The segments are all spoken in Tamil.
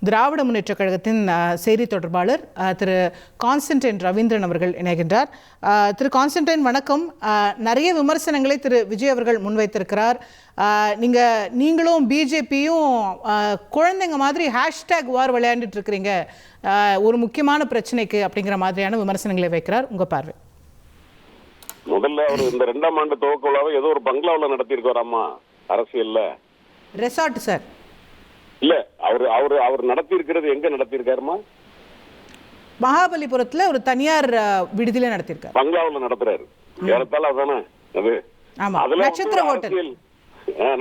திராவிட முன்னேற்ற கழகத்தின் செய்தி தொடர்பாளர் திரு கான்ஸ்டன்டைன் ரவீந்திரன் அவர்கள் இணைகின்றார். திரு கான்ஸ்டன்டைன் வணக்கம். நிறைய விமர்சனங்களை திரு விஜய் அவர்கள் முன்வைத்திருக்கிறார். நீங்களும் பிஜேபியும் குழந்தைங்க மாதிரி ஹேஷ்டேக் வார் விளையாண்டுட்டு இருக்கிறீங்க ஒரு முக்கியமான பிரச்சனைக்கு அப்படிங்கிற மாதிரியான விமர்சனங்களை வைக்கிறார். உங்க பார்வை. முதல்ல அவர் இந்த 2ஆம் ஆண்டு துவக்க விழாவை ஏதோ ஒரு பங்களாவில் நடத்தியிருக்காராமா, அரசியல்ல ரெசார்ட் சார் இல்ல, அவர் நடத்தி இருக்கிறது எங்க நடத்தியிருக்காருமா? மகாபலிபுரத்துல ஒரு தனியார் விடுதியில நடத்திருக்காரு. பங்களாவில் நடத்துறாரு. ஏறத்தால அதானே அது. அதுல நட்சத்திர ஹோட்டல்,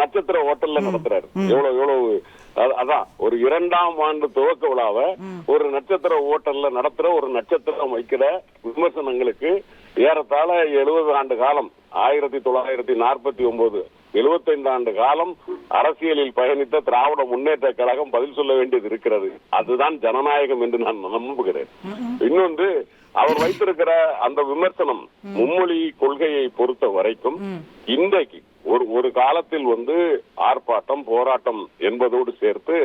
நட்சத்திர ஹோட்டல்ல நடத்துறாரு. எவ்வளவு அதான் ஒரு 2ஆம் ஆண்டு துவக்க விழாவை ஒரு நட்சத்திர ஹோட்டல்ல நடத்துற ஒரு நட்சத்திரம் வைக்கிற விமர்சனங்களுக்கு ஏறத்தாழ 70 ஆண்டு காலம், 1949 75 ஆண்டு காலம் அரசியலில் பயணித்த திராவிட முன்னேற்ற கழகம் பதில் சொல்ல வேண்டியது இருக்கிறது. அதுதான் ஜனநாயகம் என்று நான் நம்புகிறேன். இன்னொன்று, அவர் வைத்திருக்கிற அந்த விமர்சனம் மும்மொழி கொள்கையை பொறுத்த வரைக்கும் இன்றைக்கு ஒரு காலத்தில் ஆர்ப்பாட்டம் போராட்டம் என்பதோடு சேர்த்து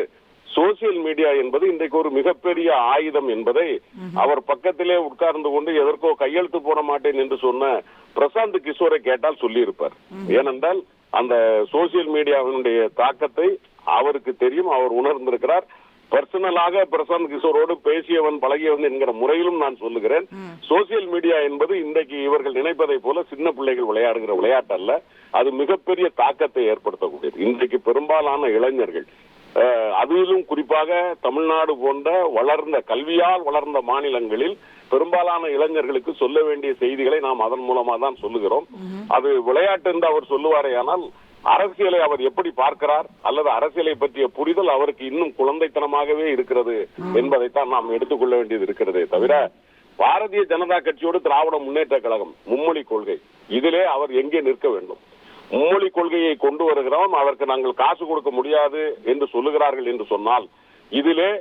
சோசியல் மீடியா என்பது இன்றைக்கு ஒரு மிகப்பெரிய ஆயுதம் என்பதை அவர் பக்கத்திலே உட்கார்ந்து கொண்டு எதற்கோ கையெழுத்து போட மாட்டேன் என்று சொன்ன பிரசாந்த் கிஷோரை கேட்டால் சொல்லி இருப்பார். ஏனென்றால் அந்த சோசியல் மீடியாவினுடைய தாக்கத்தை அவருக்கு தெரியும், அவர் உணர்ந்திருக்கிறார். பர்சனலாக பிரசாந்த் கிஷோரோடு பேசியவன் பழகியவன் என்கிற முறையிலும் நான் சொல்லுகிறேன். சோசியல் மீடியா என்பது இன்றைக்கு இவர்கள் நினைப்பதை போல சின்ன பிள்ளைகள் விளையாடுகிற விளையாட்டு அல்ல, அது மிகப்பெரிய தாக்கத்தை ஏற்படுத்தக்கூடியது. இன்றைக்கு பெரும்பாலான இளைஞர்கள், அதிலும் குறிப்பாக தமிழ்நாடு போன்ற வளர்ந்த கல்வியால் வளர்ந்த மாநிலங்களில் பெரும்பாலான இளைஞர்களுக்கு சொல்ல வேண்டிய செய்திகளை நாம் அதன் மூலமா தான் சொல்லுகிறோம். அது விளையாட்டு என்று அவர் சொல்லுவாரே, ஆனால் அரசியலை அவர் எப்படி பார்க்கிறார் அல்லது அரசியலை பற்றிய புரிதல் அவருக்கு இன்னும் குழந்தைத்தனமாகவே இருக்கிறது என்பதைத்தான் நாம் எடுத்துக்கொள்ள வேண்டியது இருக்கிறதே தவிர, பாரதிய ஜனதா கட்சியோடு திராவிட முன்னேற்ற கழகம் மும்மொழி கொள்கை, இதிலே அவர் எங்கே நிற்க வேண்டும்? மும்மொழி கொள்கையை கொண்டு வருகிறோம், அதற்கு நாங்கள் காசு கொடுக்க முடியாது என்று சொல்லுகிறார்கள் என்று சொன்னால், இதிலே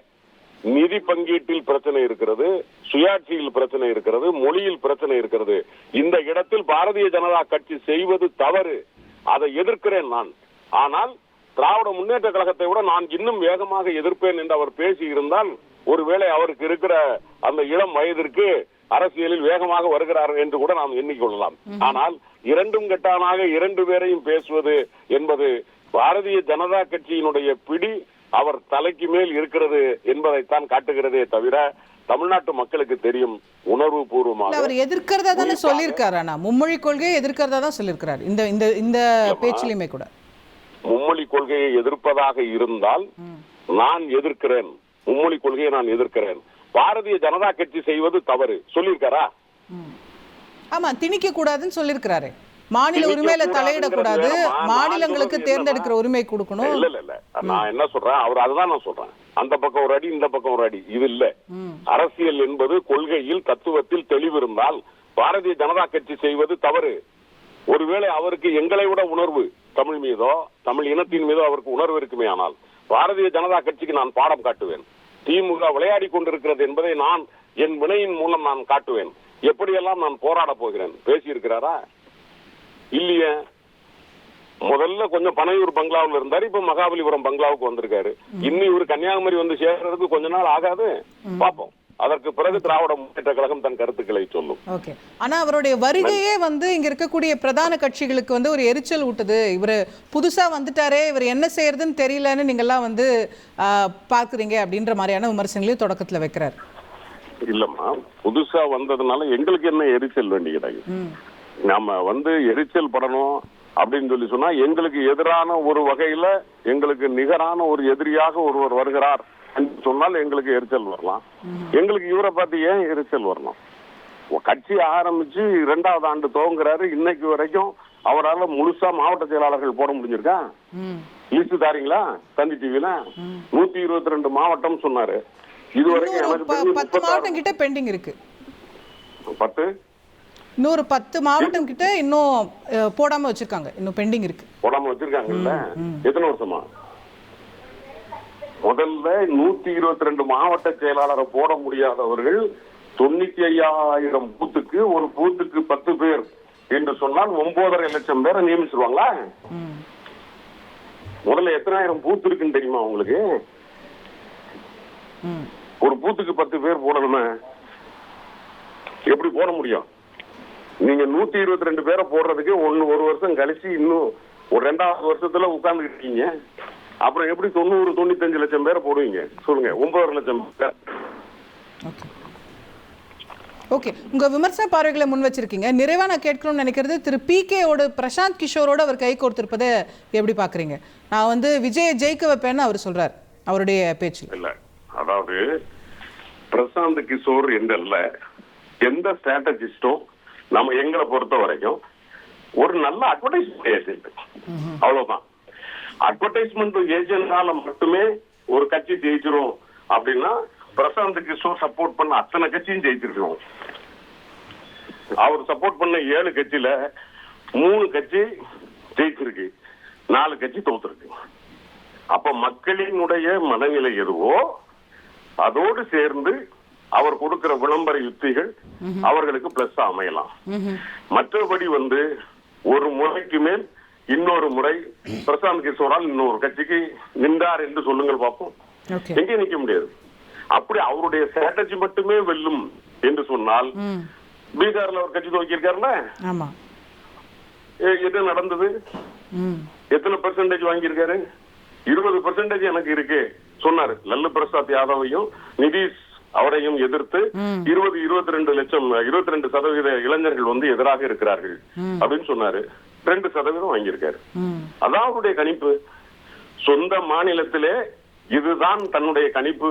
நிதி பங்கீட்டில் பிரச்சனை இருக்கிறது, சுயாட்சியில் பிரச்சனை இருக்கிறது, மொழியில் பிரச்சனை இருக்கிறது. இந்த இடத்தில் பாரதிய ஜனதா கட்சி செய்வது தவறு, அதை எதிர்க்கிறேன் நான். ஆனால் திராவிட முன்னேற்ற கழகத்தை விட நான் இன்னும் வேகமாக எதிர்ப்பேன் என்று அவர் பேசி இருந்தால், ஒருவேளை அவருக்கு இருக்கிற அந்த இளம் வயதிற்கு அரசியலில் வேகமாக வருகிறார் என்று கூட நாம் எண்ணிக்கொள்ளலாம். ஆனால் இரண்டும் கெட்டானாக 2 பேரையும் பேசுவது என்பது பாரதிய ஜனதா கட்சியினுடைய பிடி அவர் தலைக்கு மேல் இருக்கிறது என்பதைத்தான் காட்டுகிறதே தவிர, தமிழ்நாட்டு மக்களுக்கு தெரியும் உணர்வு பூர்வமாக அவர் எதிர்க்கிறதா தானே சொல்லியிருக்காரு. ஆனா மும்மொழி கொள்கையை எதிர்க்கிறதா தான் சொல்லியிருக்கிறார். இந்த பேச்சிலுமே கூட மும்மொழி கொள்கையை எதிர்ப்பதாக இருந்தால் நான் எதிர்க்கிறேன், மும்மொழி கொள்கையை நான் எதிர்க்கிறேன். பாரதிய ஜனதா கட்சி செய்வது தவறு சொல்லியிருக்காரா? ஆமா, திணிக்க கூடாதுன்னு சொல்லியிருக்கிறாரு. மாநில உரிமையில தலையிடக்கூடாது, மாநிலங்களுக்கு தேர்ந்தெடுக்கிற உரிமை கொடுக்கணும். இல்ல இல்ல, நான் என்ன சொல்றேன், அவர் அதுதான் நான் சொல்றேன். அந்த பக்கம் ஒரு அடி, இந்த பக்கம் ஒரு அடி, இது இல்ல. அரசியல் என்பது கொள்கையில் தத்துவத்தில் தெளிவு இருந்தால் பாரதிய ஜனதா கட்சி செய்வது தவறு. ஒருவேளை அவருக்கு எங்களை விட உணர்வு தமிழ் மீதோ தமிழ் இனத்தின் மீதோ அவருக்கு உணர்வு இருக்குமே, ஆனால் பாரதிய ஜனதா கட்சிக்கு நான் பாடம் காட்டுவேன். திமுக விளையாடி கொண்டிருக்கிறது என்பதை நான் என் வினையின் மூலம் நான் காட்டுவேன். எப்படியெல்லாம் நான் போராட போகிறேன் பேசியிருக்கிறாரா? இல்லையே. முதல்ல கொஞ்சம் பனையூர் பங்களாவில் இருந்தாரு, இப்ப மகாபலிபுரம் பங்களாவுக்கு வந்திருக்காரு. இன்னும் இவர் கன்னியாகுமரி வந்து சேர்றதுக்கு கொஞ்ச நாள் ஆகாது, பாப்போம். அதற்கு பிறகு திராவிட முன்னேற்ற கழகம் தன் கருத்துக்களை சொல்லும். ஓகே. ஆனா அவருடைய வருகையே இங்க இருக்கக்கூடிய பிரதான கட்சிகளுக்கு ஒரு எரிச்சல் ஊட்டுது. இவர் புதுசா வந்துட்டாரே, இவர் என்ன செய்யறதுன்னு தெரியலன்னு நீங்க எல்லாம் பாக்குறீங்க அப்படின்ற மாதிரியான விமர்சனங்களையும் தொடக்கத்துல வைக்கிறார். இல்லம்மா, புதுசா வந்ததுனால எங்களுக்கு என்ன எரிச்சல் வேண்டியதாங்க? நாம எரிச்சல் படணும் அப்படின்னு சொல்லி சொன்னா, எங்களுக்கு எதிரான ஒரு வகையில எங்களுக்கு நிகரான ஒரு எதிரியாக ஒருவர் வருகிறார் என்று சொன்னால் எங்களுக்கு எரிச்சல் வரலாம். எங்களுக்கு இவரை பார்த்து ஏன் எரிச்சல் வரணும்? கட்சி ஆரம்பிச்சு 2ஆவது ஆண்டு துவங்குறாரு, இன்னைக்கு வரைக்கும் அவரால் முழுசா மாவட்ட செயலாளர்கள் போட முடிஞ்சிருக்கா? லிஸ்ட் தாரீங்களா? தந்தி டிவில 122 மாவட்டம் சொன்னாரு. இதுவரைக்கும் எனக்கு 10 மாவட்டம் கிட்ட பெண்டிங் இருக்கு. 10 மாவட்டம் கிட்ட இன்னும் போடாம வச்சிருக்காங்க, இன்னும் பெண்டிங் இருக்கு. போடாம வச்சிருக்காங்கல்ல? எத்தனை வருஷமா? முதல்ல 122 மாவட்ட செயலாளரை போட முடியாதவர்கள் 95,000 பூத்துக்கு, ஒரு பூத்துக்கு 10 பேர் என்று சொன்னால் 9.5 லட்சம் பேரை நியமிச்சிருவாங்களா? முதல்ல எத்தனாயிரம் பூத்து இருக்குன்னு தெரியுமா உங்களுக்கு? ஒரு பூத்துக்கு 10 பேர் போடணுமே, எப்படி போட முடியும்? நீங்க 122 பேரை போடுறதுக்கு ஒரு வருஷம் கழிச்சு இன்னும் ஒரு 2வது வருஷத்துல உட்கார்ந்துட்டு இருக்கீங்க. அப்புறம் எப்படி 90-95 லட்சம் பேரை போடுவீங்க சொல்லுங்க? 9 லட்சம் பேர். ஓகே, உங்க விமர்சன பார்வைகளை முன் வச்சிருக்கீங்க. நிறைவா நான் கேட்கணும்னு நினைக்கிறது, திரு PK பிரசாந்த் கிஷோரோட அவர் கை கோர்த்திருப்பதை எப்படி பாக்குறீங்க? நான் விஜயை ஜெயிக்க வைப்பேன்னு அவர் சொல்றாரு அவருடைய பேச்சு. இல்ல, அதாவது பிரசாந்த் கிஷோர் என்றல்ல, எந்த ஸ்ட்ராட்டஜிஸ்டும் நம்ம எங்களை பொறுத்த வரைக்கும் ஒரு நல்ல அட்வர்டைஸ்மெண்ட் ஏஜென்ட், அவ்வளவுதான். அட்வர்டைஸ்மெண்ட் ஏஜென்ட்னால மட்டுமே ஒரு கட்சி ஜெயிச்சிரும் அப்படின்னா பிரசாந்த் கிஷோர் சப்போர்ட் பண்ண அத்தனை கட்சியும் ஜெயிச்சிருக்கோம். அவர் சப்போர்ட் பண்ண 7 கட்சியில 3 கட்சி ஜெயிச்சிருக்கு, 4 கட்சி தோத்துருக்கு. அப்ப மக்களினுடைய மனநிலை எதுவோ அதோடு சேர்ந்து அவர் கொடுக்கிற விளம்பர யுக்திகள் அவர்களுக்கு பிளஸ் அமையலாம். மற்றபடி ஒரு முறைக்கு மேல் இன்னொரு முறை பிரசாந்த் கிஷோரால் இன்னொரு கட்சிக்கு நின்றார் என்று சொல்லுங்கள் பார்ப்போம். எங்கே நிக்க முடியாது. அப்படி அவருடைய ஸ்ட்ராட்டஜி மட்டுமே வெல்லும் என்று சொன்னால், பீகார்ல ஒரு கட்சி துவக்கியிருக்காருல்ல, எது நடந்தது? எத்தனை பெர்சன்டேஜ் வாங்கியிருக்காரு? 20% எனக்கு இருக்கு சொன்னாரு. லல்லு பிரசாத் யாதவையும் நிதிஷ் அவரையும் எதிர்த்து 22 லட்சம் 22% இளைஞர்கள் எதிராக இருக்கிறார்கள் அப்படின்னு சொன்னாரு. 2% வாங்கியிருக்காரு. அதான் அவருடைய கணிப்பு. சொந்த மாநிலத்திலே இதுதான் தன்னுடைய கணிப்பு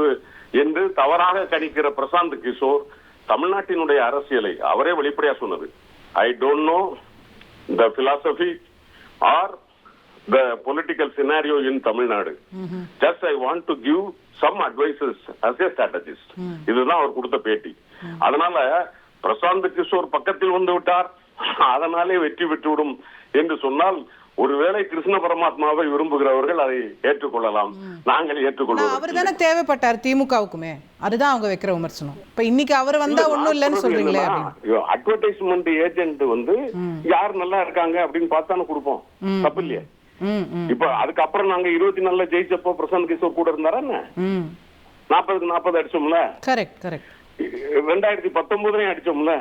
என்று தவறாக கணிக்கிற பிரசாந்த் கிஷோர் தமிழ்நாட்டினுடைய அரசியலை அவரே வெளிப்படையா சொன்னது. I don't know the philosophy or the political scenario in Tamil Nadu. Just I want to give some advices as a strategist. இதுதான் அவர் கொடுத்த பேட்டி. அதனால பிரசாந்த் கிஷோர் பக்கத்தில் வந்து விட்டார், அதனாலே வெற்றி பெற்றுவிடும் என்று சொன்னால் ஒருவேளை கிருஷ்ண பரமாத்மாவை விரும்புகிறவர்கள் அதை ஏற்றுக்கொள்ளலாம், நாங்கள் ஏற்றுக்கொள்வோம். அவர் தானே தேவைப்பட்டார் திமுகவுக்குமே, அதுதான் அவங்க வைக்கிற விமர்சனம். இப்ப இன்னைக்கு அவர் வந்தா ஒண்ணும் இல்லன்னு சொல்றீங்களே. அட்வர்டைஸ்மெண்ட் ஏஜென்ட் யார் நல்லா இருக்காங்க அப்படின்னு பார்த்தானே கொடுப்போம், தப்பு இல்லையா? இப்ப அதுக்கப்புறம் நாங்க 24 ஜெயிச்சப்போ பிரசாந்த் கிஷோர் கூட இருந்தாரா என்ன? 40க்கு 40 அடிச்சோம்ல. Correct correct. 2019 அடிச்சோம்ல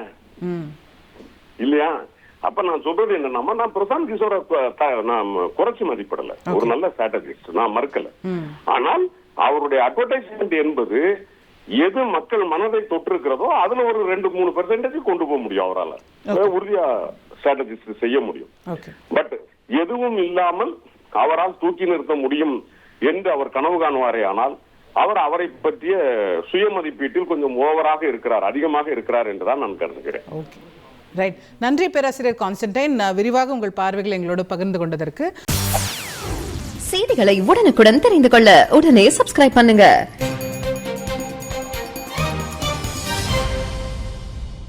இல்லையா? அப்ப நான் சொல்றது என்னன்னா, நான் பிரசாந்த் கிஷோரை நான் குறைச்சு மதிப்பிடல, ஒரு நல்ல ஸ்ட்ராட்டஜிஸ்ட், நான் மறுக்கல. ஆனால் அவருடைய அட்வர்டைஸ்மெண்ட் என்பது எது மக்கள் மனதை தொற்றிருக்கிறதோ அதுல ஒரு 2-3% கொண்டு போக முடியும் அவரால், உறுதியா ஸ்ட்ராட்டஜிஸ்ட் செய்ய முடியும். பட் எதுவும் இல்லாமல் அவரால் தூக்கி நிறுத்த முடியும் என்று அவர் கனவு காணுவாரே, ஆனால் அவர் அவரை பற்றிய சுய மதிப்பீட்டில் கொஞ்சம் ஓவராக இருக்கிறார், அதிகமாக இருக்கிறார் என்றுதான் நான் கருதுகிறேன். ரைட், நன்றி பேராசிரியர் கான்ஸ்டன்டைன், விரிவாக உங்கள் பார்வைகளை எங்களோடு பகிர்ந்து கொண்டதற்கு. செய்திகளை உடனுக்குடன் தெரிந்து கொள்ள உடனே சப்ஸ்கிரைப் பண்ணுங்க.